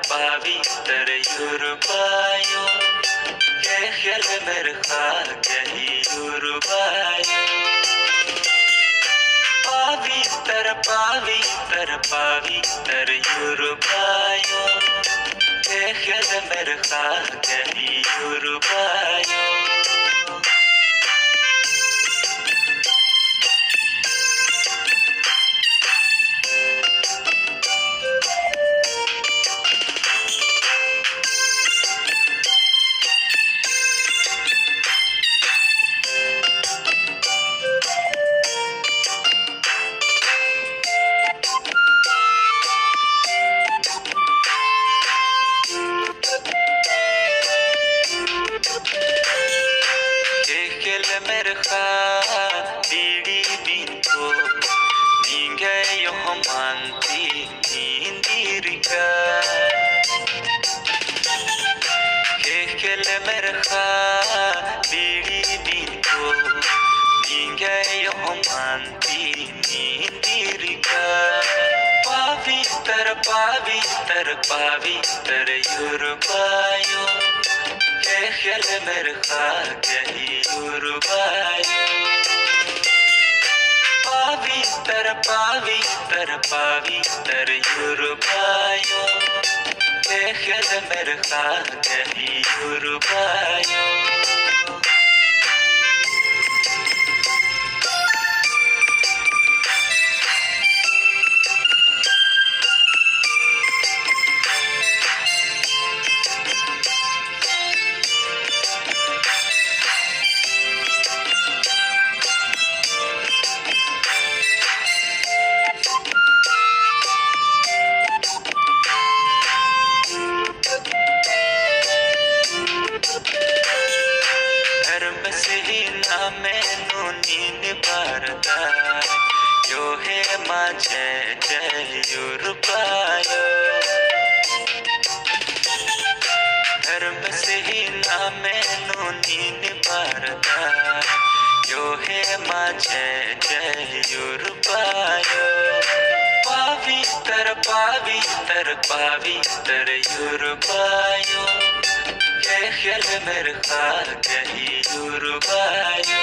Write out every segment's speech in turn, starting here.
paviter yurbayo Kehel merkha kehi yurbayo Paviter yurbayo Kehel merkha kehi yurbayo merkha didi binko ninge yomanti nindirika kekele merkha didi binko ninge yomanti nindirika paviter yurbayo Kehel merkha kehi yurbayo Paviter yurbayo Kehel merkha kehi yurbayo Sehina menu nin barda yo he mache yurbayo Sehina menu nin barda yo he mache yurbayo paviter yurbayo Kehel merkha kehi yurbayo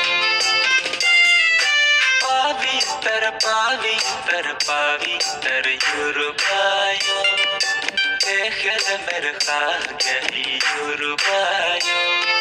Paviter yurbayo Kehel merkha kehi yurbayo